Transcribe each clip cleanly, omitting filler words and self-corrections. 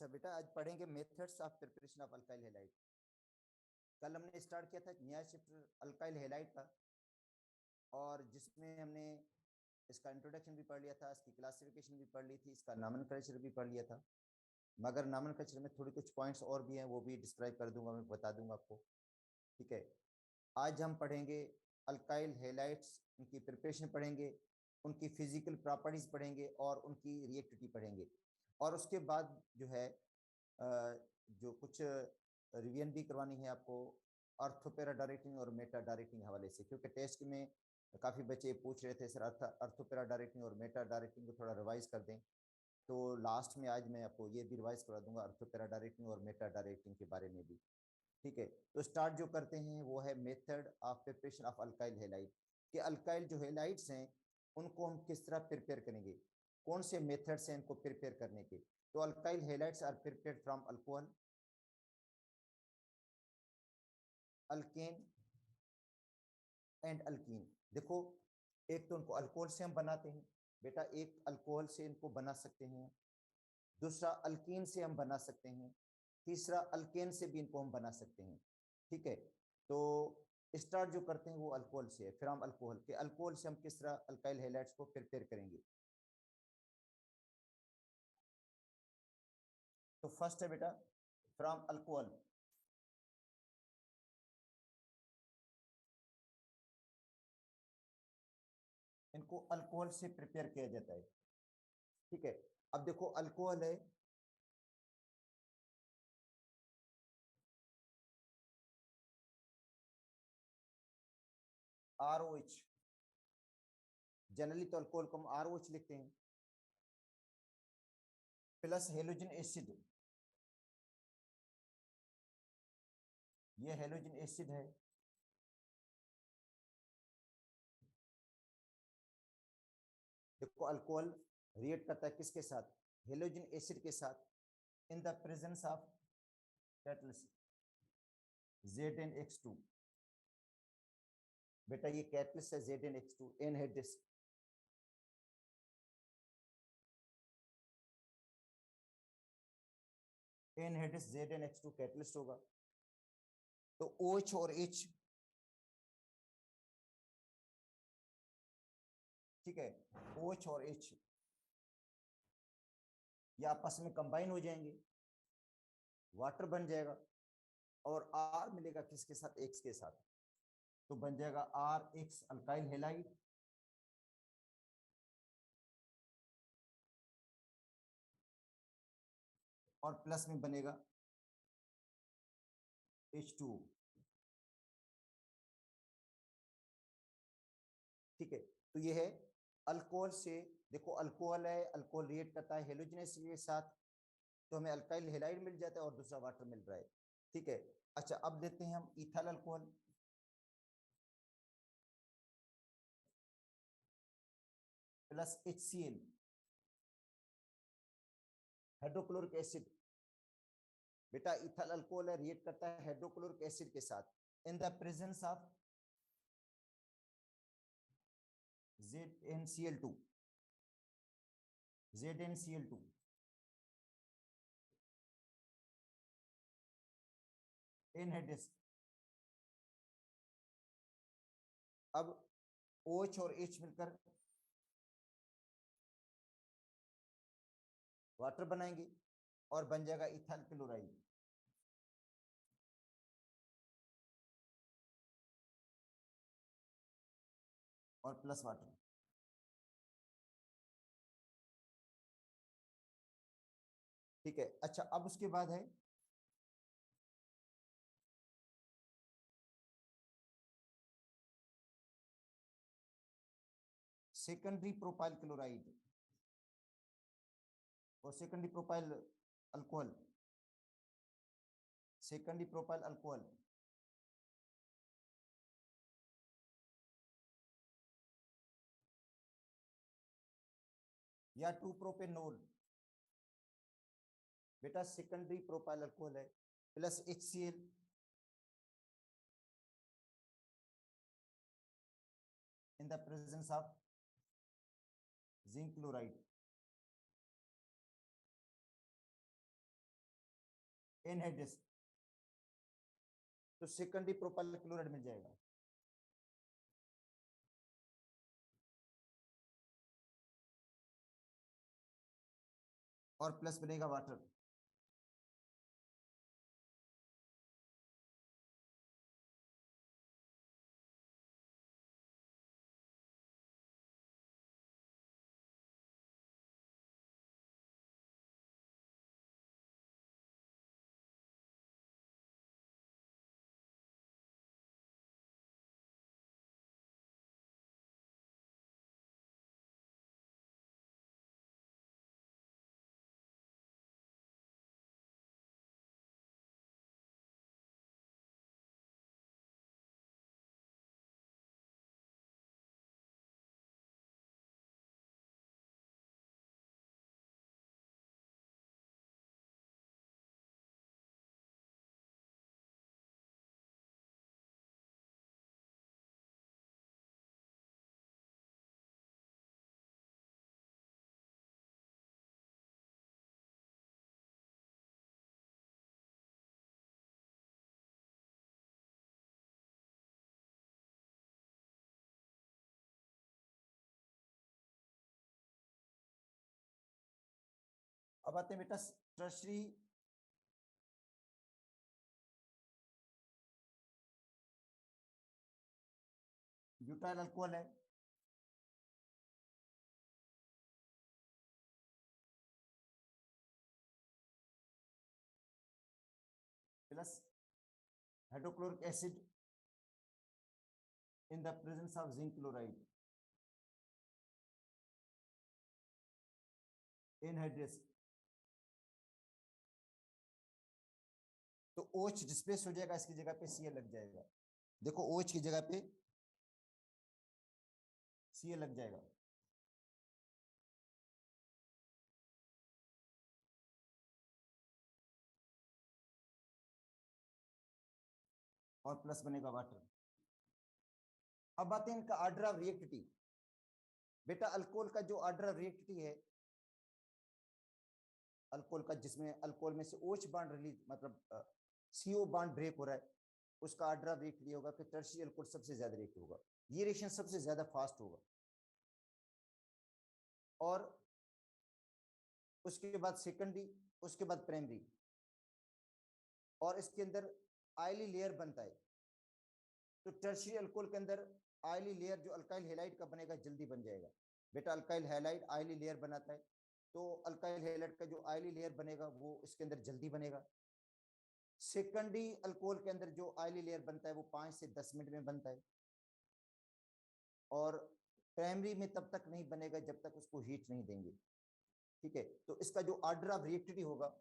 अच्छा बेटा, आज पढ़ेंगे methods of preparation of alkyl halide. कल हमने स्टार्ट किया था नया चैप्टर अल्काइल हैलाइड का, और जिसमें हमने इसका इंट्रोडक्शन भी पढ़ लिया था, इसकी क्लासिफिकेशन भी पढ़ ली थी, इसका नॉमेनक्लेचर भी पढ़ लिया था। मगर नॉमेनक्लेचर में थोड़ी कुछ पॉइंट्स और भी हैं, वो भी डिस्क्राइब कर दूंगा, मैं बता दूंगा आपको। ठीक है, आज हम पढ़ेंगे अल्काइल हैलाइड्स, उनकी प्रिपरेशन पढ़ेंगे, उनकी फिजिकल प्रॉपर्टीज पढ़ेंगे और उनकी रिएक्टिविटी पढ़ेंगे। और उसके बाद जो है जो कुछ रिवीजन भी करवानी है आपको अर्थोपेरा डायरेक्टिंग और मेटा डायरेक्टिंग हवाले से, क्योंकि टेस्ट में काफ़ी बच्चे पूछ रहे थे सर अर्थोपेरा डायरेक्टिंग और मेटा डायरेक्टिंग को थोड़ा रिवाइज कर दें। तो लास्ट में आज मैं आपको ये भी रिवाइज करा दूंगा अर्थोपेरा डायरेक्टिंग और मेटा डायरेक्टिंग के बारे में भी। ठीक है, तो स्टार्ट जो करते हैं वो है method of preparation of alkyl halide, कि अल्काइल जो हैलाइड्स हैं उनको हम किस तरह प्रिपेयर करेंगे, कौन से मेथड्स हैं इनको प्रिपेयर करने के। तो alkyl halides are prepared from alcohol, alkane and alkene. देखो, एक तो उनको अल्कोहल से हम बनाते हैं बेटा, एक अल्कोहल से इनको बना सकते हैं, दूसरा अल्कीन से हम बना सकते हैं, तीसरा अल्केन से भी इनको हम बना सकते हैं। ठीक है, तो स्टार्ट जो करते हैं वो अल्कोहल से है, फिर हम अल्कोहल के अल्कोहल से हम किस तरह अल्काइल हैलाइड्स को प्रिपेयर करेंगे। तो फर्स्ट है बेटा फ्रॉम अल्कोहल, इनको अल्कोहल से प्रिपेयर किया जाता है। ठीक है, अब देखो अल्कोहल है, ROH, जनरली तो अल्कोहल को हम ROH लिखते हैं, प्लस हेलोजन एसिड, ये हेलोजन एसिड है, देखो अल्कोहल रिएक्ट करता है किसके साथ, हेलोजन एसिड के साथ, in the presence of catalyst ZnH2। बेटा ये कैटलिस्ट है ZnH2, एनहेड्रिस, एनहेड्रिस ZnH2 कैटलिस्ट होगा। तो OH और H, ठीक है, OH और H ये आपस में कंबाइन हो जाएंगे, वाटर बन जाएगा, और R मिलेगा किसके साथ, X के साथ, तो बन जाएगा RX अल्काइल हैलाइड। और प्लस में बनेगा H2O। ठीक है, तो ये है अल्कोहल से। देखो अल्कोहल है, अल्कोहल रिएक्ट करता है हेलोजन एसिड के साथ, तो हमें अल्काइल हैलाइड मिल जाता है और दूसरा वाटर मिल रहा है। ठीक है, अच्छा अब देते हैं हम ethyl alcohol, plus HCl hydrochloric acid. बेटा इथाइल अल्कोहल है, रिएक्ट करता है हाइड्रोक्लोरिक एसिड के साथ, in the presence of ZnCl2, ZnCl2। एनहाइड्रिस, अब OH और H मिलकर वाटर बनाएंगे और बन जाएगा इथाइल क्लोराइड। और प्लस वाटर। ठीक है, अच्छा अब उसके बाद है सेकेंडरी प्रोपाइल क्लोराइड और secondary propyl alcohol, secondary propyl alcohol, या 2-प्रोपेनोल। बेटा सेकेंडरी प्रोपाइल अल्कोहल है, plus HCl, in the presence of zinc chloride. Anhydrous, तो सेकेंडरी प्रोपाइल क्लोराइड मिल जाएगा। और प्लस बनेगा वाटर। अब आते हैं बेटा टर्शरी ब्यूटाइल अल्कोहल है, plus hydrochloric acid in the presence of zinc chloride, anhydrous, तो OH डिस्प्लेस हो जाएगा, इसकी जगह पे Cl लग जाएगा। देखो OH की जगह पे Cl लग जाएगा। और प्लस बनेगा वाटर। अब बात है इनका ऑर्डर ऑफ रिएक्टिविटी। बेटा अल्कोहल का जो ऑर्डर ऑफ रिएक्टिविटी है, अल्कोहल का जिसमें अल्कोहल में से OH बॉन्ड रिलीज मतलब CO बॉन्ड ब्रेक हो रहा है, उसका ऑर्डर ऑफ रिएक्टिविटी होगा कि टर्शियरी अल्कोहल सबसे ज्यादा रिएक्ट होगा, ये रिएक्शन सबसे ज्यादा फास्ट होगा। और उसके बाद सेकेंडरी, उसके बाद प्राइमरी, और इसके अंदर ऑयली लेयर बनता है। तो टर्शियरी अल्कोहल के अंदर ऑयली लेयर जो अल्काइल हैलाइड का बनेगा जल्दी बन जाएगा। बेटा अल्काइल हैलाइड ऑयली लेयर बनाता है, तो अल्काइल हैलाइड का जो ऑयली लेयर बनेगा वो इसके अंदर जल्दी बनेगा। सेकेंडरी अल्कोहल के अंदर जो ऑयली लेयर बनता है वो 5 से 10 मिनट में बनता है, और प्राइमरी में तब तक नहीं बनेगा जब तक उसको हीट नहीं देंगे। ठीक है, तो इसका जो ऑर्डर ऑफ रिएक्टिविटी होगा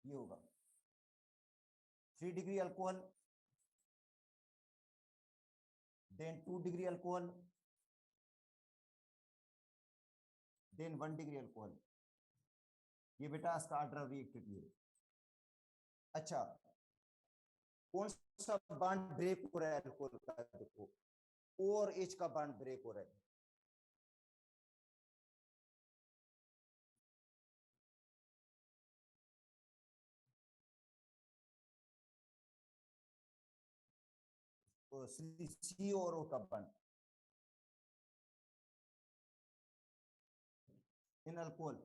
ये होगा 3 degree alcohol, then 2 degree alcohol, then 1 degree alcohol. ये बेटा इसका ऑर्डर ऑफ रिएक्टिविटी है। अच्छा, कौन सा बॉन्ड ब्रेक हो रहा है अल्कोहल का? देखो O और H का बॉन्ड ब्रेक हो रहा है। तो C और O का बॉन्ड इन अल्कोहल,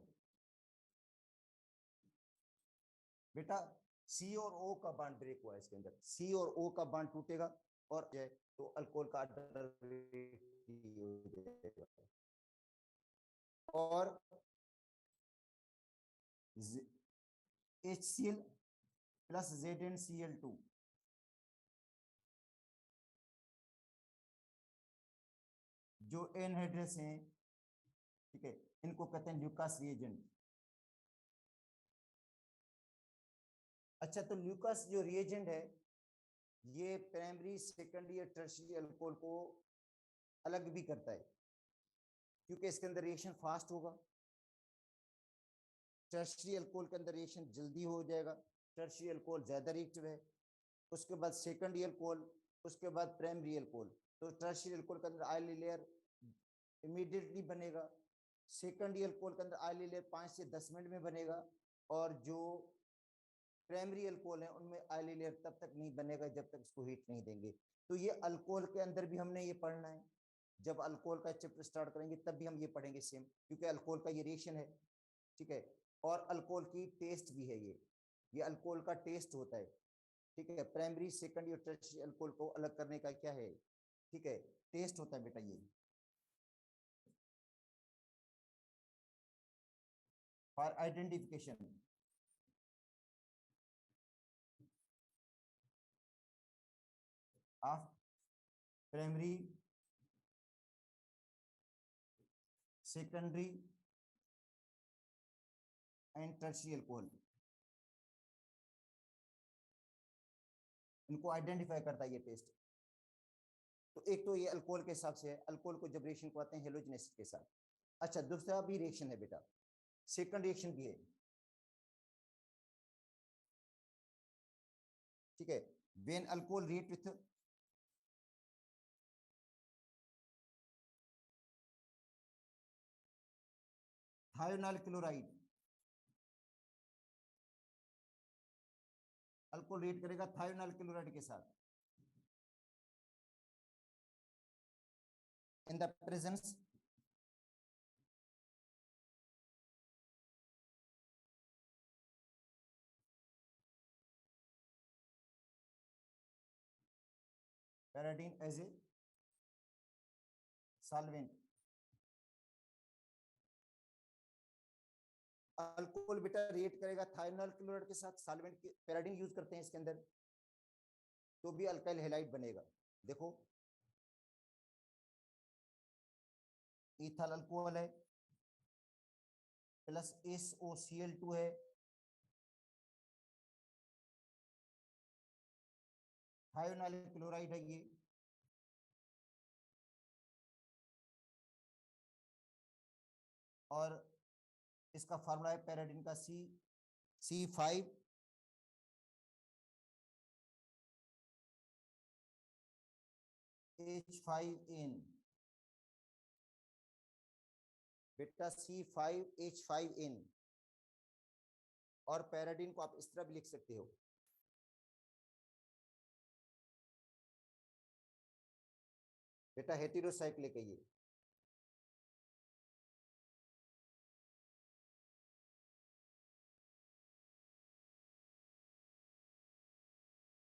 बेटा C और O का बॉन्ड ब्रेक हुआ है, इसके अंदर C और O का बॉन्ड टूटेगा और तो अल्कोहल का ऑर्डर हो जाएगा। और HCl प्लस ZnCl2, जो एनहाइड्रस हैं, ठीक है, इनको कहते हैं ल्यूकास रिएजेंट। अच्छा, तो ल्यूकास जो रिएजेंट है ये प्राइमरी, सेकेंडरी या टर्शियरी अल्कोहल को अलग भी करता है, क्योंकि इसके अंदर रिएक्शन फास्ट होगा। टर्शियरी अल्कोहल के अंदर रिएक्शन जल्दी हो जाएगा, टर्शियरी अल्कोहल ज्यादा रिएक्टिव है, उसके बाद सेकेंडरी अल्कोहल, उसके बाद प्राइमरी अल्कोहल। तो टर्शियरी अल्कोहल के अंदर ऑयली लेयर इमीडिएटली बनेगा। सेकेंडरी अल्कोहल के अंदर आयली लेयर 5 से 10 मिनट में बनेगा, और जो प्राइमरी अल्कोहल है उनमें आयली लेयर तब तक नहीं बनेगा जब तक इसको हीट नहीं देंगे। तो ये अल्कोहल के अंदर भी हमने ये पढ़ना है, जब अल्कोहल का चैप्टर स्टार्ट करेंगे तब भी हम ये पढ़ेंगे सेम, क्योंकि अल्कोहल का ये रिएक्शन है, ठीक है। और अल्कोहल की टेस्ट भी है, ये अल्कोहल का टेस्ट होता है, ठीक है। प्राइमरी सेकेंडरी और टर्शियरी अल्कोहल को अलग करने का क्या है, ठीक है, टेस्ट होता है बेटा। ये for identification of primary secondary and tertiary alcohol, इनको आइडेंटिफाई करता है ये टेस्ट। तो एक तो ये अल्कोहल के हिसाब से है, अल्कोहल को जब रिएक्शन करवाते हैं हेलोजन एसिड के साथ। अच्छा, दूसरा भी रिएक्शन है बेटा, सेकंड रिएक्शन भी है, ठीक है। When alcohol react with thionyl chloride, alcohol react करेगा थायोनाइल क्लोराइड के साथ in the presence pyridine as a solvent. Alcohol बेटा रिएक्ट करेगा थायोनाइल क्लोराइड के साथ, सॉल्वेंट के पैराडीन यूज करते हैं इसके अंदर, तो भी अल्काइल हैलाइड बनेगा। देखो इथाइल अल्कोहल है प्लस SOCl2 है, थायोनाइल क्लोराइड है ये, और इसका फार्मूला है पैराडीन का C5H5N, बेटा C5H5N। और पैराडीन को आप इस तरह भी लिख सकते हो, बेटा हेटेरोसाइक्लिक है ये।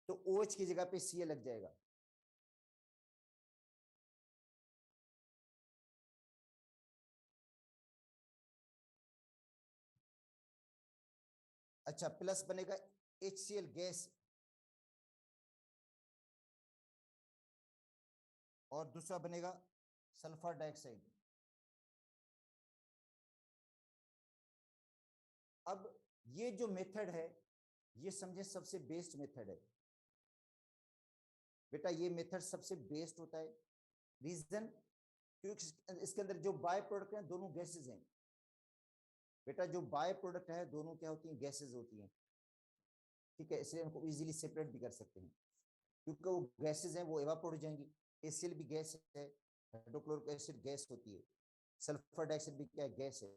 तो OH की जगह पे Cl लग जाएगा। अच्छा, प्लस बनेगा HCl गैस, और दूसरा बनेगा सल्फर डाइऑक्साइड। अब ये जो मेथड है ये समझे सबसे बेस्ट मेथड है बेटा, ये मेथड सबसे बेस्ट होता है। रीजन, क्योंकि इसके अंदर जो बाय प्रोडक्ट है दोनों गैसेज हैं बेटा, जो बाय प्रोडक्ट है दोनों क्या होती हैं, गैसेज होती हैं, ठीक है। इसलिए उनको इजीली सेपरेट भी कर सकते हैं, क्योंकि वो गैसेज हैं, वो एवापोरेट हो जाएंगी। HCl भी गैस है, हाइड्रोक्लोरिक एसिड गैस होती है, सल्फर डाइऑक्साइड भी क्या गैस है,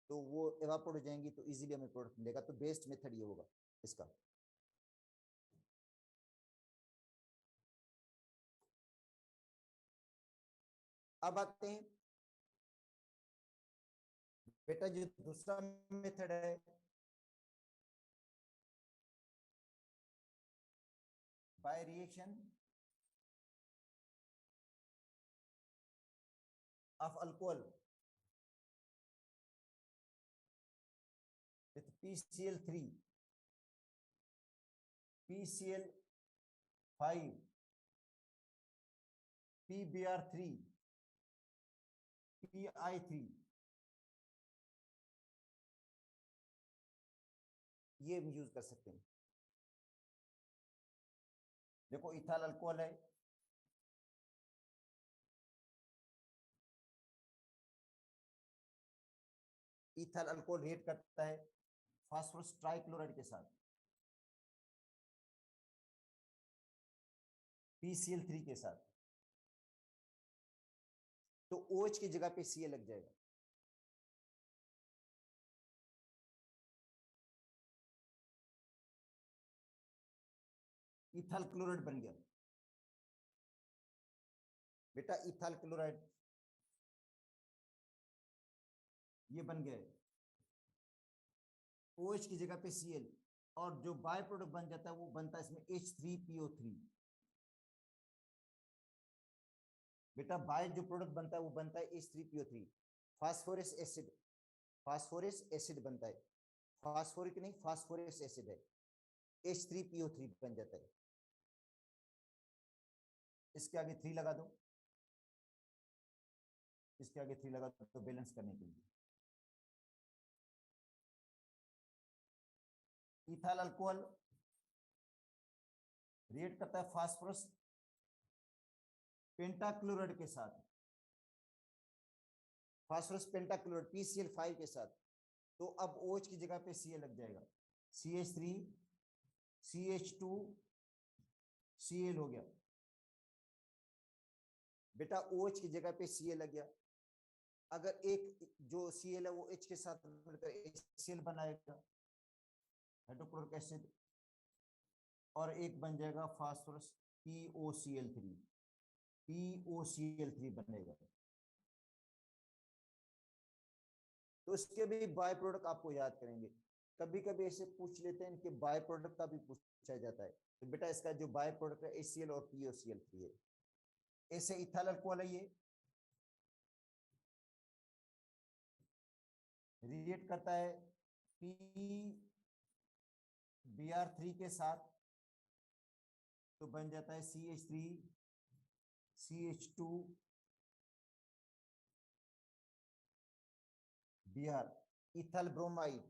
तो वो एवापोरेट हो जाएंगी, तो इजीली हमें प्रोडक्ट मिलेगा। तो बेस्ट मेथड ये होगा इसका। अब आते हैं बेटा जो दूसरा मेथड है, by reaction of alcohol with PCl3, PCl5, PBr3, PI3, ये हम यूज कर सकते हैं। देखो इथाइल अल्कोहल है, इथाइल अल्कोहल रिएक्ट करता है फास्फोरस ट्राइक्लोराइड के साथ, PCl3 के साथ, तो OH की जगह पे Cl लग जाएगा। इथाइल क्लोराइड बन गया बेटा, इथाइल क्लोराइड ये बन गया। OH की जगह पे Cl, और जो बाय प्रोडक्ट बन जाता है वो बनता है इसमें H3PO3। बेटा बाय जो प्रोडक्ट बनता है वो बनता है H3PO3, phosphorus acid, phosphorus acid बनता है, फास्फोरिक नहीं फास्फोरस एसिड है, H3PO3 बन जाता है। इसके आगे 3 लगा दो, इसके आगे 3 लगा दो तो बैलेंस करने के लिए। इथाइल अल्कोहल रिएक्ट करता है फास्फोरस पेंटाक्लोराइड के साथ, फास्फोरस पेंटाक्लोराइड PCl5 के साथ। तो अब OH की जगह पे Cl लग जाएगा, CH3 CH2 Cl हो गया। बेटा OH की जगह पे Cl लग गया। अगर एक जो Cl है वो H के साथ मिलकर HCl बनाएगा, हाइड्रोक्लोरिक एसिड, और एक बन जाएगा फास्फोरस POCl3, POCl3 बनेगा। तो इसके भी बाय प्रोडक्ट आपको याद करेंगे, कभी कभी ऐसे पूछ लेते हैं कि बाय प्रोडक्ट का भी पूछा जाता है। तो बेटा इसका जो बाय प्रोडक्ट है HCl और POCl3 है। ऐसे इथाइल अल्कोहल है, ये रिएक्ट करता है PBr3 के साथ, तो बन जाता है CH3 CH2 Br, ethyl bromide,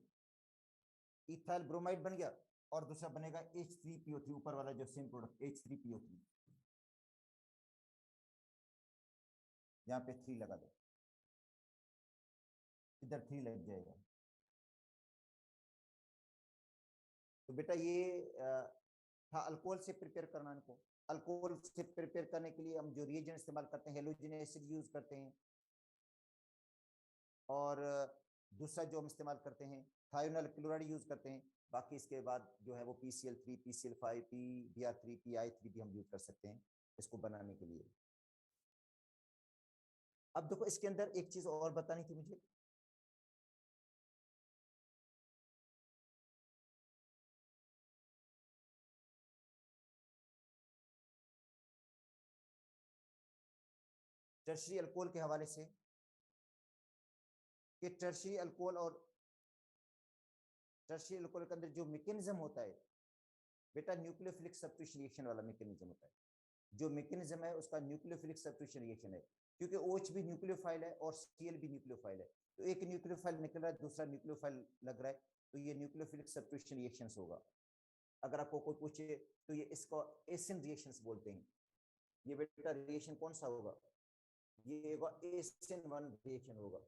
ethyl bromide बन गया। और दूसरा बनेगा H3PO3, ऊपर वाला जो सेम प्रोडक्ट H3PO3, यहां पे 3 लगा दो, इधर 3 लग जाएगा। तो बेटा ये था अल्कोहल से प्रिपेयर करना। इनको अल्कोहल से प्रिपेयर करने के लिए हम जो रिएजेंट इस्तेमाल करते हैं, हेलोजन एसिड यूज करते हैं, और दूसरा जो हम इस्तेमाल करते हैं थायोनाइल क्लोराइड यूज करते हैं। बाकी इसके बाद जो है वो PCl3 PCl5 PBr3 PI3 भी हम यूज कर सकते हैं इसको बनाने के लिए। अब देखो इसके अंदर एक चीज और बतानी थी मुझे, टर्शियरी अल्कोहल के हवाले से, कि टर्शियरी अल्कोहल और टर्शियरी अल्कोहल के अंदर जो मैकेनिज्म होता है बेटा, न्यूक्लियोफिलिक सब्स्टिट्यूशन रिएक्शन वाला मैकेनिज्म होता है। जो मैकेनिज्म है उसका न्यूक्लियोफिलिक सब्स्टिट्यूशन रिएक्शन है, क्योंकि OH भी न्यूक्लियोफाइल है और Cl भी न्यूक्लियोफाइल है। तो एक न्यूक्लियोफाइल निकल रहा है, दूसरा न्यूक्लियोफाइल लग रहा है, तो ये न्यूक्लियोफिलिक सब्स्टिट्यूशन रिएक्शंस होगा। अगर आपको कोई पूछे तो ये इसको एसिन रिएक्शंस बोलते हैं। ये बेटा रिएक्शन कौन सा होगा, ये होगा एसिन 1 रिएक्शन होगा।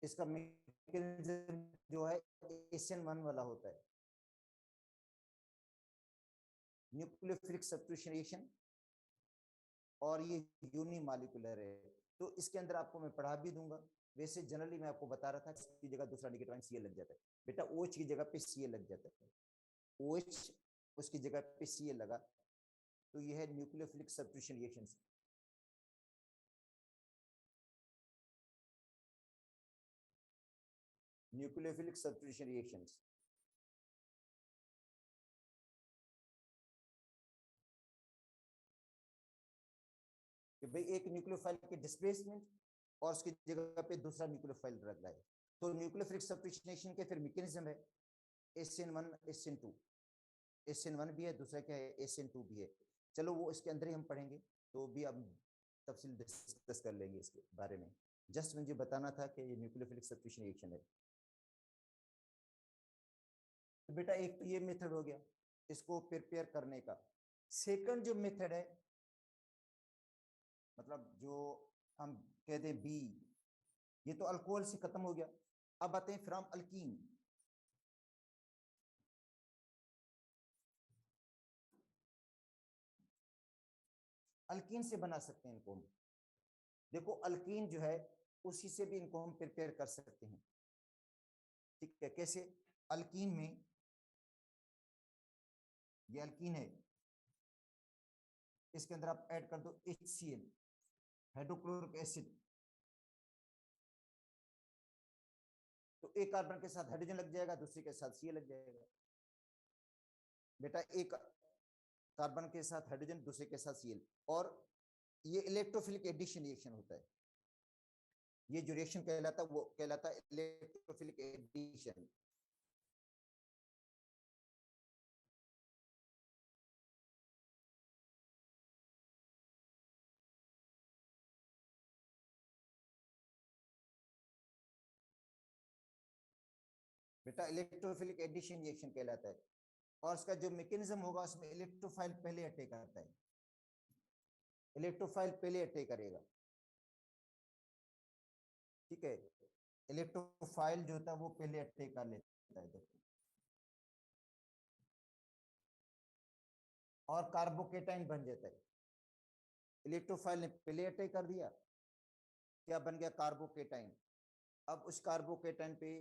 इसका मैकेनिज्म जो है एसिन 1 वाला होता है, न्यूक्लियोफिलिक सब्स्टिट्यूशन रिएक्शन, और ये यूनिमॉलिक्यूलर है। तो इसके अंदर आपको मैं पढ़ा भी दूंगा। वैसे जनरली मैं आपको बता रहा था इसकी जगह दूसरा नेगेटिव आयन Cl लग जाता है। बेटा OH की जगह पे Cl लग जाता है, OH उसकी जगह पे Cl लगा, तो ये है nucleophilic substitution reactions. Nucleophilic substitution reactions, कि भाई एक न्यूक्लियोफाइल के डिस्प्लेसमेंट और उसकी जगह पे दूसरा न्यूक्लियोफाइल रख रहा है। तो न्यूक्लियोफिलिक सब्स्टिट्यूशन के फिर मैकेनिज्म है SN1 SN2, SN1 भी है, दूसरा क्या है SN2 भी है। चलो वो इसके अंदर ही हम पढ़ेंगे, तो भी हम तफसील डिस्कस कर लेंगे इसके बारे में। जस्ट मुझे बताना था कि ये न्यूक्लियोफिलिक सब्स्टिट्यूशन रिएक्शन है। तो बेटा एक तो ये मेथड हो गया इसको प्रिपेयर करने का। सेकंड जो मेथड है, मतलब जो हम कहते हैं बी, ये तो अल्कोहल से खत्म हो गया। अब आते हैं फ्रॉम अल्कीन। अल्कीन से बना सकते हैं इनको हम। देखो अल्कीन जो है उसी से भी इनको हम प्रिपेयर कर सकते हैं। ठीक है, कैसे? अल्कीन में, ये अल्कीन है, इसके अंदर आप ऐड कर दो HCl, हाइड्रोक्लोरिक एसिड, तो एक कार्बन के साथ हाइड्रोजन लग जाएगा, दूसरे के साथ Cl लग जाएगा। बेटा एक कार्बन के साथ हाइड्रोजन, दूसरे के साथ Cl, और ये इलेक्ट्रोफिलिक एडिशन रिएक्शन होता है। ये जो रिएक्शन कहलाता है वो कहलाता है इलेक्ट्रोफिलिक एडिशन। बेटा इलेक्ट्रोफिलिक एडिशन रिएक्शन कहलाता है, और इसका जो मैकेनिज्म होगा उसमें इलेक्ट्रोफाइल पहले अटैक करता है, इलेक्ट्रोफाइल पहले अटैक करेगा। ठीक है, इलेक्ट्रोफाइल जो होता है वो पहले अटैक कर लेता है। देखो, और कार्बोकेटाइन बन जाता है। इलेक्ट्रोफाइल ने पहले अटैक कर दिया, क्या बन गया? कार्बोकेटाइन। अब उस कार्बोकेटाइन पे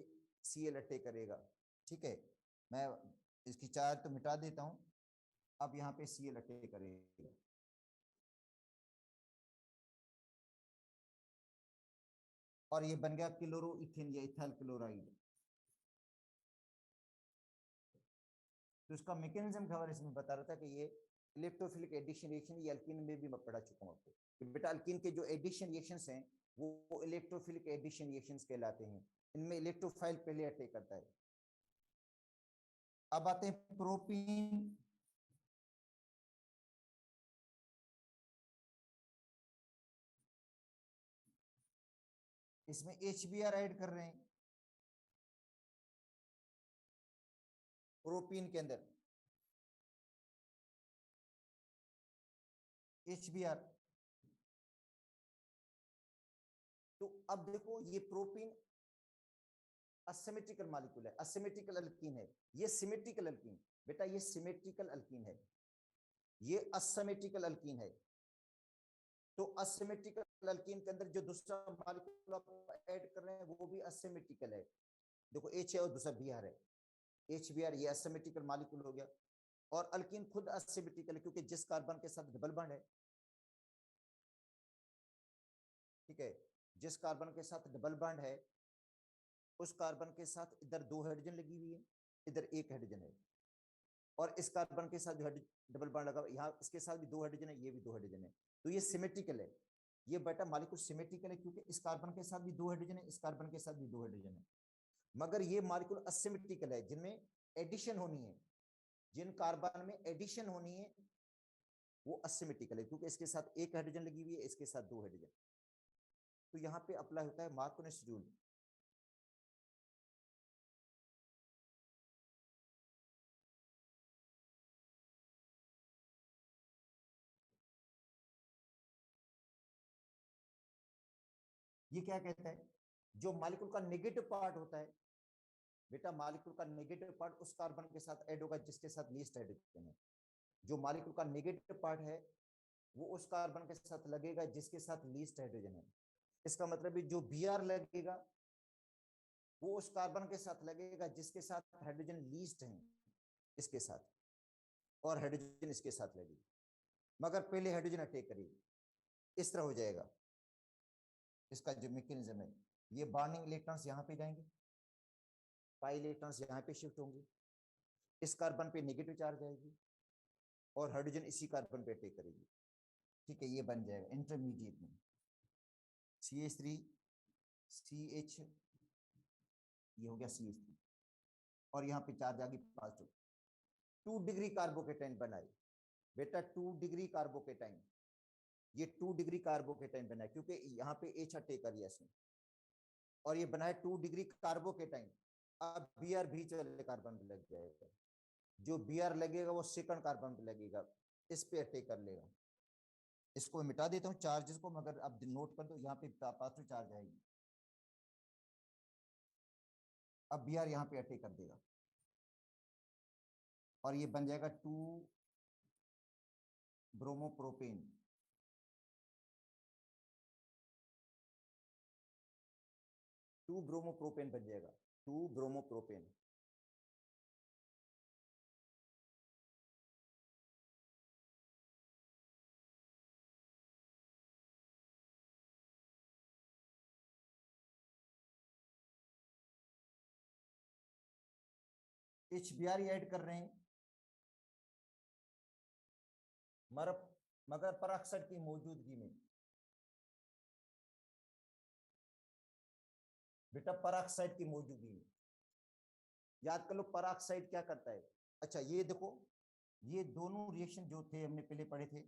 Cl अटैक करेगा। ठीक है, मैं इसकी चार्ज तो मिटा देता हूं। अब यहाँ पे Cl अटैक करेगा, और ये बन गया क्लोरोइथेन या इथाइल क्लोराइड। तो इसका मैकेनिज्म के हवाले से मैं बता रहा था कि ये इलेक्ट्रोफिलिक एडिशन रिएक्शन, ये अल्कीन में भी मैं पढ़ा चुका हूं आपको कि बेटा अल्कीन के जो एडिशन रिएक्शंस हैं वो इलेक्ट्रोफिलिक एडिशन रिएक्शंस कहलाते हैं। इनमें इलेक्ट्रोफाइल पहले अटैक करता है। अब आते हैं प्रोपीन। इसमें HBr ऐड कर रहे हैं प्रोपीन के अंदर, HBr। तो अब देखो ये प्रोपीन असिमेट्रिकल मॉलिक्यूल है, असिमेट्रिकल अल्कीन है। ये सिमेट्रिकल अल्कीन, बेटा ये सिमेट्रिकल अल्कीन है, ये असिमेट्रिकल अल्कीन है। तो असिमेट्रिकल अल्कीन के अंदर जो दूसरा मॉलिक्यूल आप ऐड कर रहे हैं वो भी असिमेट्रिकल है। देखो H है और दूसरा Br है, HBr, ये असिमेट्रिकल मॉलिक्यूल हो गया। और अल्कीन खुद असिमेट्रिकल है क्योंकि जिस कार्बन के साथ डबल बॉन्ड है, ठीक है, जिस कार्बन के साथ डबल बॉन्ड है उस कार्बन के साथ इधर 2 हाइड्रोजन लगी हुई है, इधर 1 हाइड्रोजन है, और इस कार्बन के साथ जो डबल बॉन्ड लगा यहाँ इसके साथ भी 2 हाइड्रोजन है, ये भी 2 हाइड्रोजन है। तो ये सिमेट्रिकल है, ये बेटा मॉलिक्यूल सिमेट्रिकल है क्योंकि इस कार्बन के साथ भी 2 हाइड्रोजन है, इस कार्बन के साथ भी 2 हाइड्रोजन है। मगर ये मॉलिक्यूल असिमेट्रिकल है, जिनमें एडिशन होनी है, जिन कार्बन में एडिशन होनी है वो असिमेट्रिकल है क्योंकि इसके साथ 1 हाइड्रोजन लगी हुई है, इसके साथ 2 हाइड्रोजन। तो यहाँ पे अप्लाई होता है मार्कोनिस रूल। ये क्या कहता है? जो मॉलिक्यूल का नेगेटिव पार्ट होता है, बेटा मॉलिक्यूल का नेगेटिव पार्ट उस कार्बन के साथ ऐड होगा जिसके साथ लीस्ट हाइड्रोजन है। जो मॉलिक्यूल का नेगेटिव पार्ट है वो उस कार्बन के साथ लगेगा जिसके साथ लीस्ट हाइड्रोजन है। इसका मतलब है जो Br लगेगा वो उस कार्बन के साथ लगेगा जिसके साथ हाइड्रोजन लीस्ट है, इसके साथ, और हाइड्रोजन इसके साथ लगेगी, मगर पहले हाइड्रोजन अटैक करेगी। इस तरह हो जाएगा इसका जो मैकेनिज्म है। ये बॉन्डिंग इलेक्ट्रॉन्स यहाँ पे जाएंगे, पाई इलेक्ट्रॉन्स यहाँ पे शिफ्ट होंगे, इस कार्बन पे नेगेटिव चार्ज आएगी और हाइड्रोजन इसी कार्बन पे अटैक करेगी। ठीक है, ये बन जाएगा इंटरमीडिएट में CH3 CH, ये हो गया CH3, और यहाँ पे चार्ज आ गई पॉजिटिव। 2 डिग्री कार्बोकेटाइन बनाए, बेटा 2 डिग्री कार्बोकेटाइन, ये 2 डिग्री कार्बोकेटाइन बना है क्योंकि यहाँ पे H अटैक कर लिया इसने, और ये बना है 2 डिग्री कार्बोकेटाइन। अब Br बीच वाले कार्बन पे लग जाएगा, जो Br लगेगा वो सेकंड कार्बन पे लगेगा, इस पे अटैक कर लेगा। इसको मिटा देता हूँ चार्जेस को, मगर अब नोट कर दो यहाँ पे पॉजिटिव चार्ज आएगी। अब Br यहाँ पे अटैक कर देगा और ये बन जाएगा 2 ब्रोमोप्रोपेन। 2 ब्रोमोप्रोपेन बन जाएगा, 2 ब्रोमोप्रोपेन। HBr ऐड कर रहे हैं, मगर मगर परऑक्साइड की मौजूदगी में। बेटा परऑक्साइड की मौजूदगी में याद कर लो परऑक्साइड क्या करता है। अच्छा ये देखो, ये दोनों रिएक्शन जो थे हमने पहले पढ़े थे,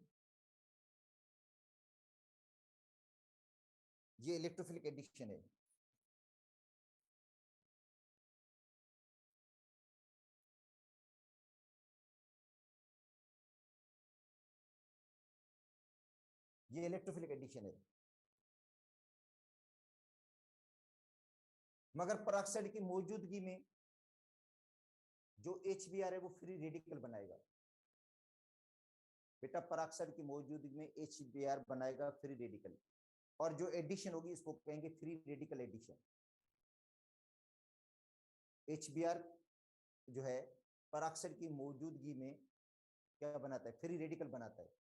ये इलेक्ट्रोफिलिक एडिशन है। ये इलेक्ट्रोफिलिक एडिशन है, मगर परऑक्साइड की मौजूदगी में जो HBr है वो फ्री रेडिकल बनाएगा। बेटा परऑक्साइड की मौजूदगी में HBr बनाएगा फ्री रेडिकल, और जो एडिशन होगी इसको कहेंगे फ्री रेडिकल एडिशन। HBr जो है परऑक्साइड की मौजूदगी में क्या बनाता है, फ्री रेडिकल बनाता है,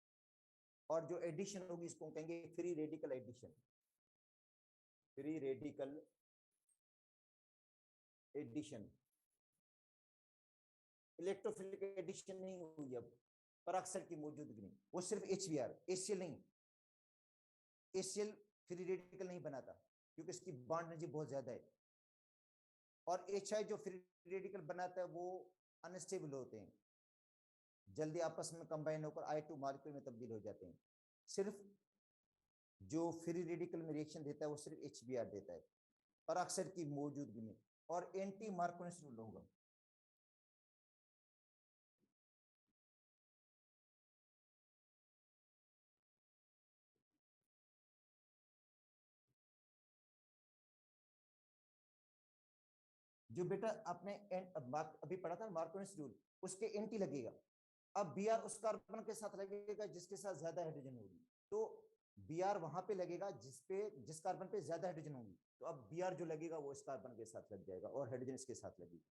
और जो एडिशन होगी इसको कहेंगे free radical addition. Free radical addition, electrophilic addition नहीं हुई अब परऑक्साइड की मौजूदगी में, वो सिर्फ HBr, HCl नहीं। HCl फ्री रेडिकल नहीं बनाता क्योंकि इसकी बॉन्ड एनर्जी बहुत ज्यादा है, और HI जो फ्री रेडिकल बनाता है वो अनस्टेबल होते हैं, जल्दी आपस में कंबाइन होकर I2 मॉलिक्यूल में तब्दील हो जाते हैं। सिर्फ जो फ्री रेडिकल में रिएक्शन देता है वो सिर्फ HBr देता है परऑक्साइड की मौजूदगी में, और एंटी मार्कोनिस रूल होगा। जो बेटा आपने अभी पढ़ा था मार्कोनिस रूल, उसके एंटी लगेगा। अब Br उस कार्बन के साथ लगेगा जिसके साथ ज्यादा हाइड्रोजन होगी, तो Br वहां पे लगेगा जिस कार्बन पे ज्यादा हाइड्रोजन होगी, तो अब Br जो लगेगा वो इस कार्बन के साथ लग जाएगा और हाइड्रोजन इसके साथ लगेगी,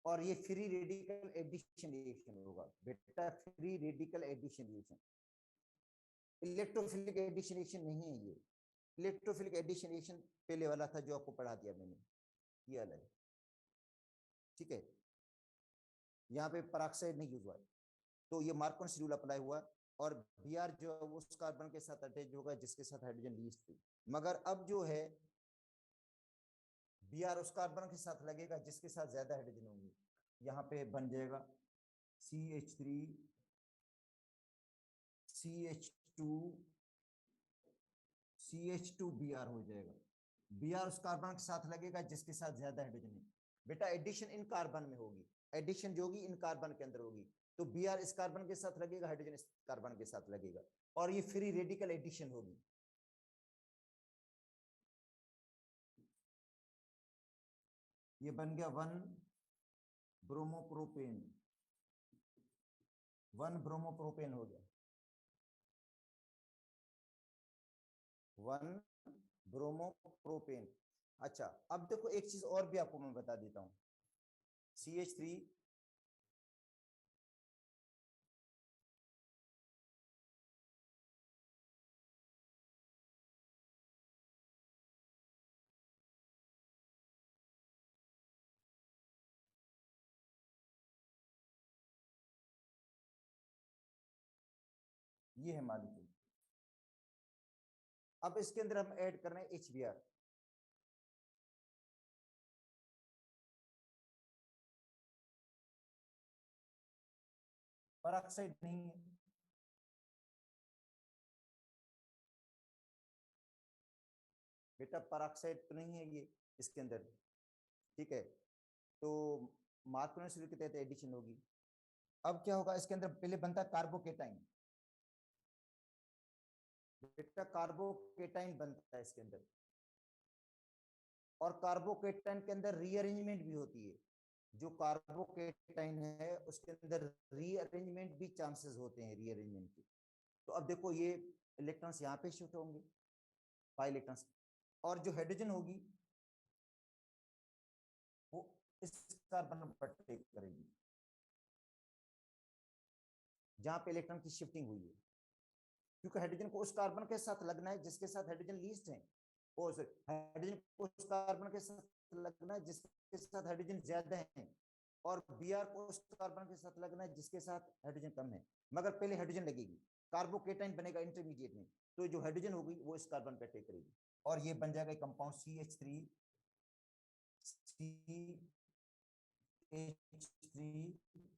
और ये फ्री रेडिकल एडिशन रिएक्शन होगा। बेटा free radical addition reaction, electrophilic addition reaction नहीं है ये। इलेक्ट्रोफिलिक एडिशन रिएक्शन पहले वाला था जो आपको पढ़ा दिया मैंने, ये वाला है, ठीक है। यहाँ पे पेरोक्साइड नहीं यूज हुआ है, तो ये मार्कोनिस रूल अप्लाई हुआ, और Br जो है वो उस कार्बन के साथ अटैच होगा जिसके साथ हाइड्रोजन लीस्ट थी, मगर अब जो है Br उस कार्बन के साथ लगेगा जिसके साथ ज्यादा हाइड्रोजन होंगी, यहाँ पे बन जाएगा CH3 CH2 CH2Br हो जाएगा। Br उस कार्बन के साथ लगेगा जिसके साथ ज्यादा हाइड्रोजन है। बेटा एडिशन इन कार्बन में होगी, एडिशन जो होगी इन कार्बन के अंदर होगी, तो Br इस कार्बन के साथ लगेगा, हाइड्रोजन इस कार्बन के साथ लगेगा, और ये फ्री रेडिकल एडिशन होगी। ये बन गया 1 ब्रोमोप्रोपेन, 1 ब्रोमोप्रोपेन हो गया, 1 ब्रोमोप्रोपेन। अच्छा अब देखो एक चीज और भी आपको मैं बता देता हूं, CH3 ये है मॉलिक्यूल। अब इसके अंदर हम ऐड कर रहे हैं HBr, पेरोक्साइड नहीं है, बेटा पेरोक्साइड तो नहीं है ये इसके अंदर, ठीक है। तो मार्कोनिस रूल के तहत एडिशन होगी। अब क्या होगा, इसके अंदर पहले बनता है कार्बोकेटाइन, बेटा कार्बोकेटाइन बनता है इसके अंदर, और कार्बोकेटाइन के अंदर रीअरेंजमेंट भी होती है। जो कार्बोकेटाइन है उसके अंदर रीअरेंजमेंट भी चांसेस होते हैं, रीअरेंजमेंट के। तो अब देखो ये इलेक्ट्रॉन्स यहाँ पे शिफ्ट होंगे, पाई इलेक्ट्रॉन्स, और जो हाइड्रोजन होगी कार्बन पर अटैक करेगी जहां पे इलेक्ट्रॉन की शिफ्टिंग हुई है, क्योंकि हाइड्रोजन को उस कार्बन के साथ लगना है जिसके साथ हाइड्रोजन लीस्ट है, और हाइड्रोजन को उस कार्बन के साथ लगना है जिसके साथ हाइड्रोजन ज्यादा है, और Br को उस कार्बन के साथ लगना है जिसके साथ हाइड्रोजन कम है। मगर पहले हाइड्रोजन लगेगी, कार्बोकेटाइन बनेगा इंटरमीडिएट में, तो जो हाइड्रोजन होगी वो इस कार्बन पे अटैक करेगी और ये बन जाएगा कंपाउंड CH3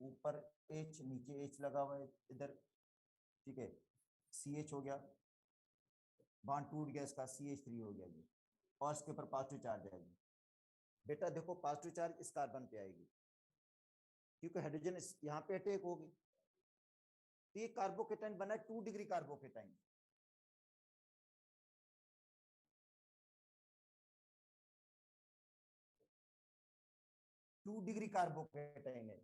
ऊपर H, नीचे H लगा हुआ है इधर, ठीक है, CH हो गया, बॉन्ड टूट गया इसका, CH3 हो गया ये, और इसके ऊपर पॉजिटिव चार्ज आएगी। बेटा देखो पॉजिटिव चार्ज इस कार्बन पे आएगी क्योंकि हाइड्रोजन यहाँ पे अटैक होगी, तो ये कार्बोकेटाइन बना 2 degree carbocation. Two degree carbocation है।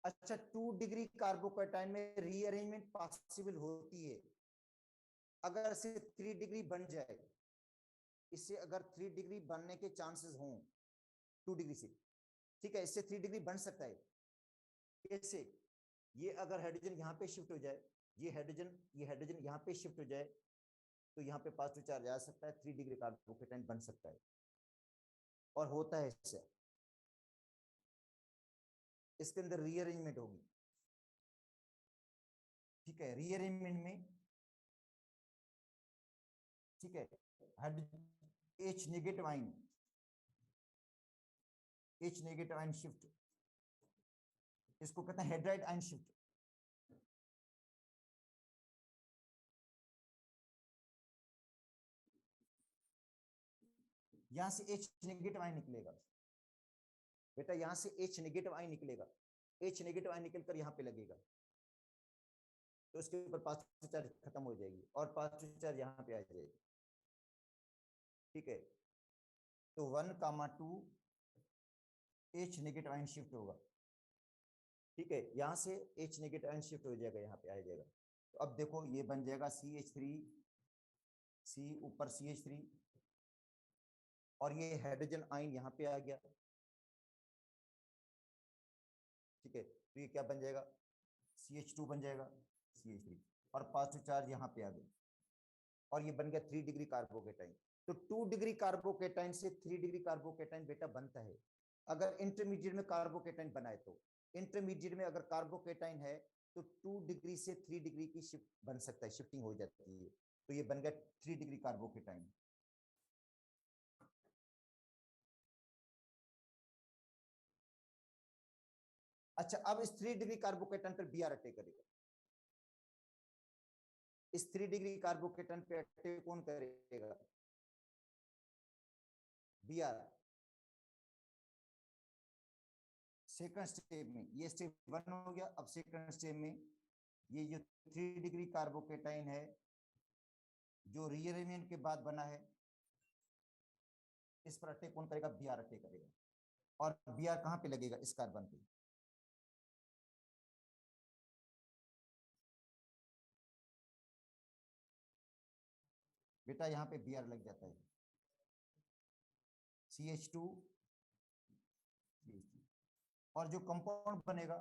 अच्छा 2 डिग्री कार्बोकेटाइन में रीअरेंजमेंट पॉसिबल होती है अगर से 3 डिग्री बन जाए, इससे अगर 3 डिग्री बनने के चांसेस हों 2 डिग्री से, ठीक है, इससे 3 डिग्री बन सकता है। कैसे? ये अगर हाइड्रोजन यहाँ पे शिफ्ट हो जाए, ये हाइड्रोजन यहाँ पे शिफ्ट हो जाए, तो यहाँ पे पॉजिटिव चार्ज आ सकता है, 3 डिग्री कार्बोकेटाइन बन सकता है, और होता है इससे। इसके अंदर रीअरेंजमेंट होगी, ठीक है, रीअरेंजमेंट में, ठीक है, H negative ion, H negative ion shift, इसको कहते हैं हेड्राइड आयन शिफ्ट। यहां से H नेगेटिव आयन निकलेगा बेटा, यहां से H नेगेटिव आयन निकलेगा, H नेगेटिव आयन निकलकर यहां पे लगेगा, तो उसके ऊपर पॉजिटिव चार्ज खत्म हो जाएगी और पॉजिटिव चार्ज यहां पे आ जाएगी, ठीक है। तो 1,2 H नेगेटिव आयन शिफ्ट होगा, ठीक है, यहां से H नेगेटिव आयन शिफ्ट हो जाएगा, यहाँ पे आ जाएगा। तो अब देखो ये बन जाएगा CH3, C ऊपर CH3, और ये हाइड्रोजन आयन यहाँ पे आ गया, ठीक है, तो ये क्या बन जाएगा, CH2 बन जाएगा, CH3, और पॉजिटिव चार्ज यहाँ पे आ गया, और ये बन गया 3 डिग्री कार्बोकेटाइन। तो 2 डिग्री कार्बोकेटाइन से 3 डिग्री कार्बोकेटाइन बेटा बनता है अगर इंटरमीडिएट में कार्बोकेटाइन बना है, तो इंटरमीडिएट में अगर कार्बोकेटाइन है तो 2 डिग्री से 3 डिग्री की शिफ्ट बन सकता है, शिफ्टिंग हो जाती है, तो ये बन गया 3 डिग्री कार्बोकेटाइन। अच्छा अब इस 3 डिग्री कार्बोकेटाइन पर Br अटैक करेगा, इस 3 डिग्री कार्बोकेटाइन पे अटैक कौन करेगा, Br। सेकंड स्टेप में, ये स्टेप 1 हो गया, अब सेकंड स्टेप में ये जो 3 डिग्री कार्बोकेटाइन है जो रीअरेंजमेंट के बाद बना है, इस पर अटैक कौन करेगा, Br अटैक करेगा, और Br कहां पे लगेगा, इस कार्बन पे। बेटा यहाँ पे Br लग जाता है, CH2, और जो कंपाउंड बनेगा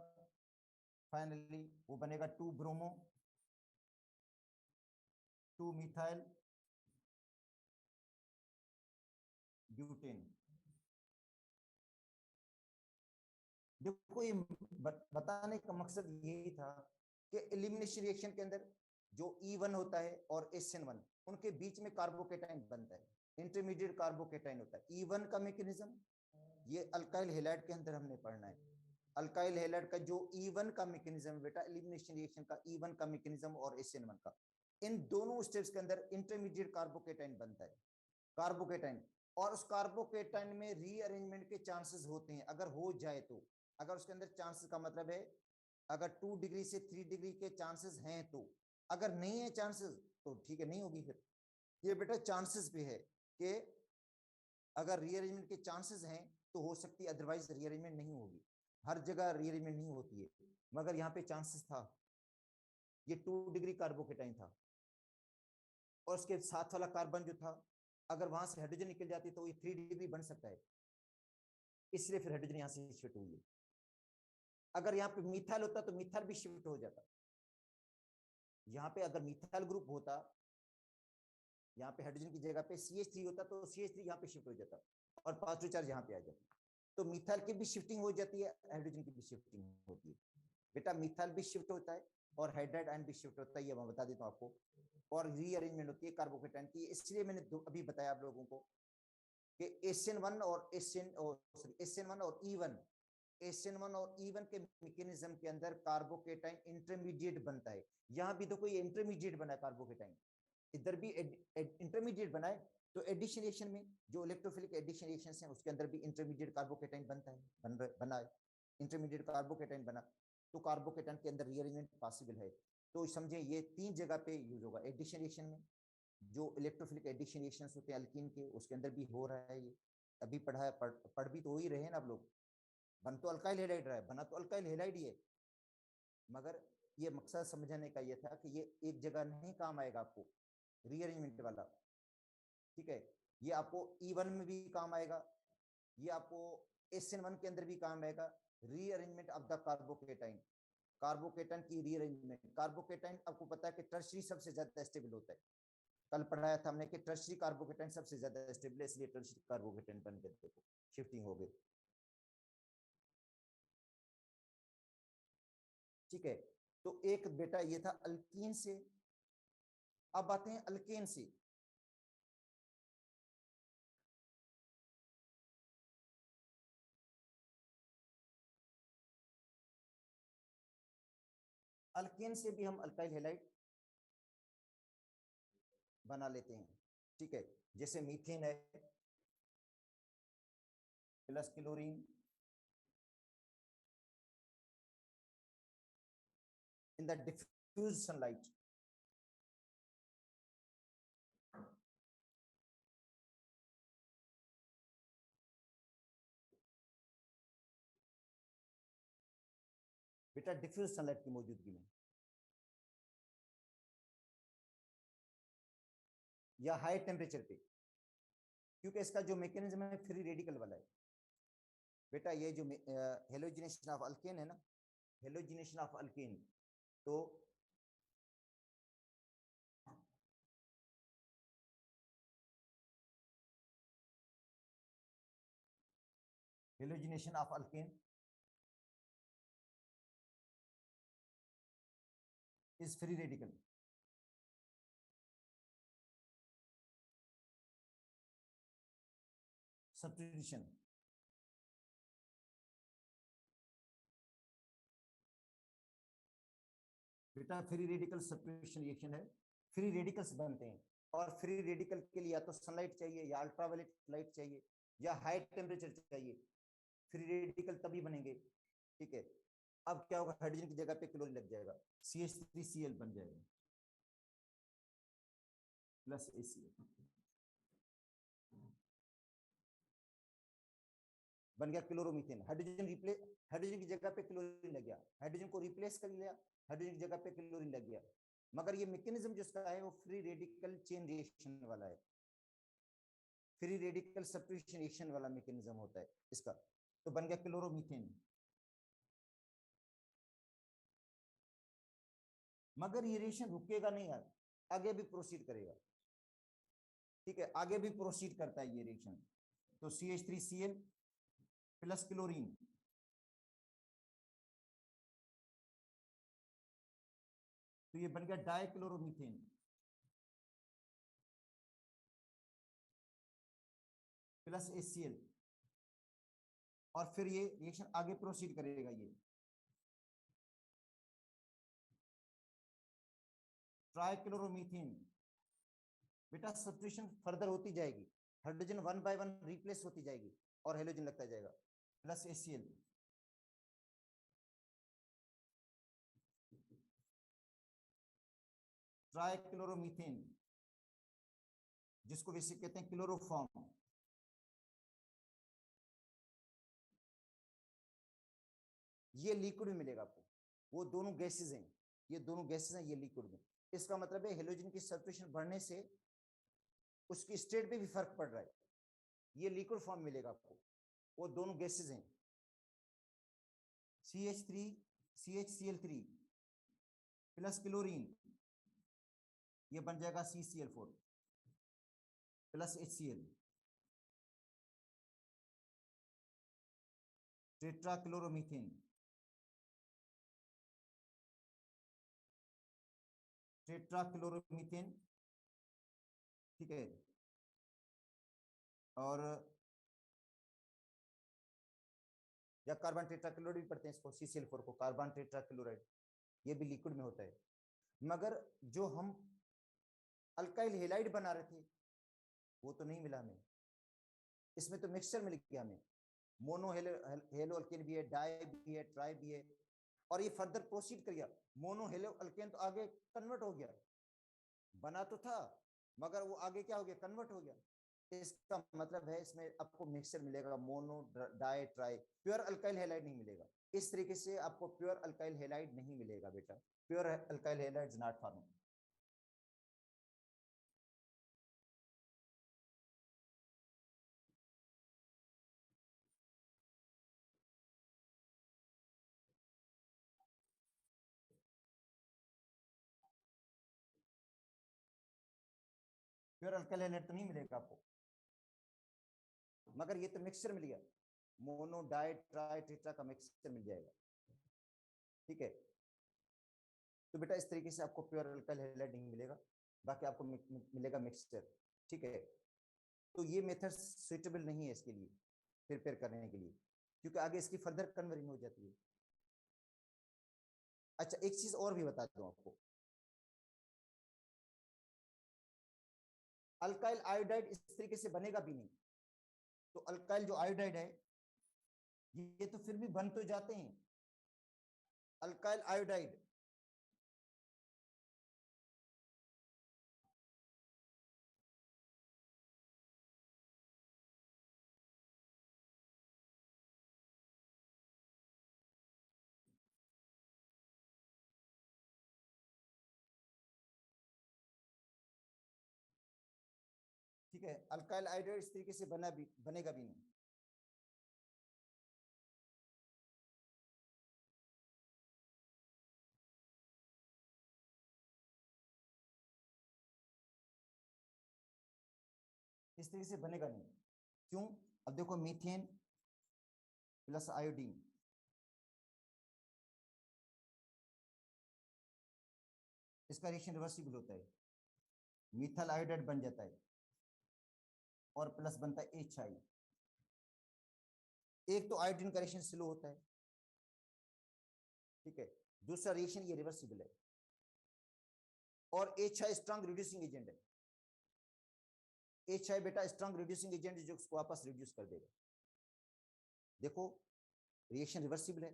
फाइनली वो बनेगा 2 ब्रोमो 2 मिथाइल ब्यूटेन। देखो ये बताने का मकसद यही था कि एलिमिनेशन रिएक्शन के अंदर जो E1 होता है और SN1 उनके बीच में कार्बोकेटाइन बनता है, इंटरमीडिएट कार्बोकेटाइन होता है। E1 का मैकेनिज्म ये अल्काइल हैलाइड के अंदर हमने पढ़ना है, अल्काइल हैलाइड का जो E1 का मैकेनिज्म बेटा, एलिमिनेशन रिएक्शन का E1 का मैकेनिज्म और SN1 का, इन दोनों स्टेप्स के अंदर इंटरमीडिएट कार्बोकेटाइन बनता है, कार्बोकेटाइन, और उस कार्बोकेटाइन में रीअरेंजमेंट के चांसेस होते हैं, अगर हो जाए तो, अगर उसके अंदर चांसेस का मतलब है अगर 2 डिग्री से 3 डिग्री के चांसेस हैं तो, अगर नहीं है चांसेस तो ठीक है, नहीं होगी। फिर ये बेटा चांसेस भी है कि अगर रीअरेंजमेंट के चांसेस हैं तो हो सकती है, अदरवाइज रीअरेंजमेंट नहीं होगी, हर जगह रीअरेंजमेंट नहीं होती है, मगर यहाँ पे चांसेस था, ये 2 डिग्री कार्बोकेटाइन था, और उसके साथ वाला कार्बन जो था अगर वहां से हाइड्रोजन निकल जाती तो ये 3 डिग्री बन सकता है, इसलिए फिर हाइड्रोजन यहां से शिफ्ट हुई है। अगर यहाँ पे मिथाइल होता तो मिथाइल भी शिफ्ट हो जाता। यहाँ पे अगर मिथाइल ग्रुप होता, यहाँ पे हाइड्रोजन की जगह पे CH3 होता तो CH3 यहाँ पे शिफ्ट हो जाता और पॉजिटिव चार्ज यहाँ पे आ जाता। तो मिथाइल की भी शिफ्टिंग हो जाती है, हाइड्रोजन की भी शिफ्टिंग होती है। बेटा मिथाइल भी शिफ्ट होता है और हाइड्राइड आयन भी शिफ्ट होता है, ये मैं बता देता हूँ आपको। और रीअरेंजमेंट होती है कार्बोकेटाइन की, इसलिए मैंने अभी बताया आप लोगों को कि SN1 और SN1 और E1 के मैकेनिज्म के अंदर कार्बोकेटाइन इंटरमीडिएट बनता है। यहाँ भी तो कोई इंटरमीडिएट बना है कार्बोकेटाइन, इधर भी इंटरमीडिएट बना है। तो एडिशन रिएक्शन में जो इलेक्ट्रोफिलिक एडिशन रिएक्शंस हैं उसके अंदर भी इंटरमीडिएट कार्बोकेटाइन बनता है, बना है, इंटरमीडिएट कार्बोकेटाइन बना, तो कार्बोकेटाइन के अंदर रीअरेंजमेंट पॉसिबल है। तो समझे ये 3 जगह पे यूज होगा। एडिशन रिएक्शन में जो इलेक्ट्रोफिलिक एडिशन रिएक्शंस होते हैं अल्कीन के, उसके अंदर भी हो रहा है ये, अभी पढ़ा है, पढ़ भी तो हो ही रहे हैं ना आप लोग। बन तो अल्काइल हैलाइड रहा है, बना तो अल्काइल हैलाइड ही है, मगर ये मकसद समझने का ये था कि ये एक जगह नहीं काम आएगा आपको रीअरेंजमेंट वाला, ठीक है। ये आपको E1 में भी काम आएगा, ये आपको SN1 के अंदर भी काम आएगा। Rearrangement of the carbocation, carbocation की रीअरेंजमेंट। कार्बोकेटाइन आपको पता है कि टर्शरी सबसे ज्यादा स्टेबल होता है, कल पढ़ाया था हमने कि टर्शरी कार्बोकेटाइन सबसे ज्यादा स्टेबल है, इसलिए टर्शरी कार्बोकेटाइन बन के देखो शिफ्टिंग हो गई, ठीक है। तो एक बेटा ये था अल्कीन से। अब आते हैं अल्केन से। अल्केन से भी हम अल्काइल हैलाइड बना लेते हैं, ठीक है। जैसे मीथेन है plus chlorine in the diffuse sunlight, बेटा डिफ्यूज सनलाइट की मौजूदगी में या हाई टेम्परेचर पे, क्योंकि इसका जो मैकेनिज्म है फ्री रेडिकल वाला है। बेटा ये जो हेलोजिनेशन ऑफ अल्केन है ना, हेलोजिनेशन ऑफ अल्केन, तो halogenation of alkane is free radical. Substitution, बेटा फ्री रेडिकल सब्स्टिट्यूशन रिएक्शन है, फ्री रेडिकल्स बनते हैं। और फ्री रेडिकल के लिए या तो सनलाइट चाहिए या अल्ट्रावायलेट लाइट चाहिए या हाई टेम्परेचर चाहिए, फ्री रेडिकल तभी बनेंगे, ठीक है। अब क्या होगा, हाइड्रोजन की जगह पे क्लोरीन लग जाएगा, CH3Cl बन जाएगा प्लस ACl, बन गया क्लोरोमीथेन। हाइड्रोजन की जगह पे क्लोरीन लग गया, हाइड्रोजन को रिप्लेस कर लिया, हाइड्रोजन की जगह पे क्लोरीन लग गया। मगर ये मैकेनिज्म जिसका है वो फ्री रेडिकल चेन रिएक्शन वाला है, फ्री रेडिकल सब्स्टिट्यूशन रिएक्शन वाला मैकेनिज्म होता है इसका। तो बन गया क्लोरोमीथेन। मगर ये रिएक्शन रुकेगा नहीं यार, आगे भी प्रोसीड करेगा, ठीक है, आगे भी प्रोसीड करता है ये रिएक्शन। तो CH3Cl प्लस क्लोरीन, तो ये बन गया डाइक्लोरोमीथेन प्लस HCl, और फिर ये रिएक्शन आगे प्रोसीड करेगा। ये ट्राइक्लोरोमीथेन, बेटा सब्स्टिट्यूशन फर्दर होती जाएगी, हाइड्रोजन 1 बाय 1 रिप्लेस होती जाएगी और हेलोजन लगता जाएगा प्लस HCl, ट्राइक्लोरोमीथेन, जिसको वैसे कहते हैं क्लोरोफॉर्म। ये लिक्विड में मिलेगा आपको, वो दोनों गैसेज हैं, ये दोनों गैसेज हैं, ये लिक्विड में। इसका मतलब है हेलोजन की सब्स्टिट्यूशन बढ़ने से उसकी स्टेट पे भी फर्क पड़ रहा है, ये लिक्विड फॉर्म मिलेगा आपको। वो दोनों गैसेज हैं, CH3 CHCl3 प्लस क्लोरीन, ये बन जाएगा CCl4 प्लस HCl, टेट्राक्लोरोमीथेन, टेट्राक्लोरोमीथेन, ठीक है। और या कार्बन टेट्राक्लोराइड भी पढ़ते हैं इसको, CCl4 को कार्बन टेट्राक्लोराइड, ये भी लिक्विड में होता है। मगर जो हम अल्काइल हेलाइड बना रहे थे वो तो नहीं मिला हमें, इसमें तो मिक्सचर मिल गया हमें, मोनो हेलो अल्केन भी है, डाई भी है, ट्राई भी है, और ये फर्दर प्रोसीड कर गया, मोनो हेलो अल्केन तो आगे कन्वर्ट हो गया, बना तो था मगर वो आगे क्या हो गया, कन्वर्ट हो गया। इसका मतलब है इसमें आपको मिक्सचर मिलेगा, mono di tri, pure alkyl halide नहीं मिलेगा। इस तरीके से आपको प्योर अल्काइल हेलाइड नहीं मिलेगा बेटा, pure alkyl halide is not form. Pure alkyl halide तो नहीं मिलेगा आपको, मगर ये तो मिक्सचर मिल गया, मोनो डाई ट्राई टेट्रा का मिक्सचर मिल जाएगा, ठीक है। तो बेटा इस तरीके से आपको प्योर अल्काइल हैलाइड नहीं मिलेगा, बाकी आपको मिलेगा मिक्सचर, ठीक है। तो ये मेथड सुइटेबल नहीं है इसके लिए प्रिपेयर करने के लिए, क्योंकि आगे इसकी फर्दर कन्वर्जन हो जाती है। अच्छा एक चीज और भी बता दूं आपको, अल्काइल आयोडाइड इस तरीके से बनेगा भी नहीं, तो अल्काइल जो आयोडाइड है ये तो फिर भी बन तो जाते हैं, अल्काइल आयोडाइड ठीक है, अल्काइल आयोडाइड इस तरीके से बनेगा भी नहीं। इस तरीके से बनेगा नहीं, क्यों? अब देखो मीथेन प्लस आयोडीन, इसका रिएक्शन रिवर्सिबल होता है, मिथाइल आयोडाइड बन जाता है और प्लस बनता है HI। एक तो आयोडीन का रिएक्शन स्लो होता है, ठीक है, दूसरा रिएक्शन ये रिवर्सिबल है, और HI स्ट्रांग रिड्यूसिंग एजेंट है। HI बेटा स्ट्रांग रिड्यूसिंग एजेंट जो उसको वापस रिड्यूस कर देगा। देखो रिएक्शन रिवर्सिबल है,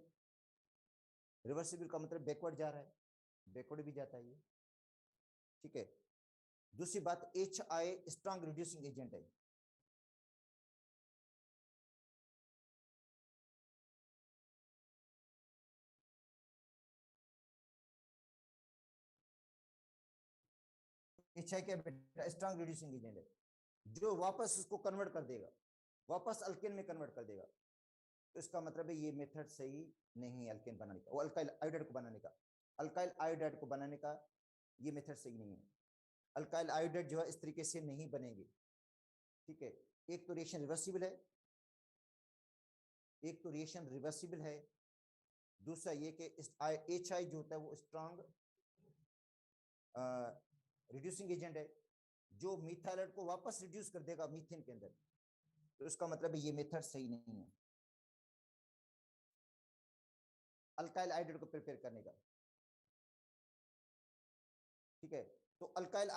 रिवर्सिबल का मतलब बैकवर्ड जा रहा है, बैकवर्ड भी जाता है ये, ठीक है। दूसरी बात HI स्ट्रांग रिड्यूसिंग एजेंट है, HI क्या बेटा स्ट्रांग रिड्यूसिंग एजेंट है, जो वापस उसको कन्वर्ट कर देगा, वापस अल्केन में कन्वर्ट कर देगा। तो इसका मतलब है ये मेथड सही नहीं है अल्केन बनाने का, वो अल्काइल आयोडाइड को बनाने का, अल्काइल आयोडाइड को बनाने का ये मेथड सही नहीं है। अल्काइल आयोडाइड जो है इस तरीके से नहीं बनेगी, ठीक है। एक तो रिएक्शन रिवर्सिबल है, एक तो रिएक्शन रिवर्सिबल है, दूसरा ये कि HI जो होता है वो स्ट्रांग रिड्यूसिंग एजेंट है, जो मिथाइल को वापस रिड्यूस कर देगा मीथेन के अंदर। तो इसका मतलब ये मेथड सही नहीं है अल्काइल आयोडाइड को प्रिपेयर करने का, ठीक है। तो अल्काइल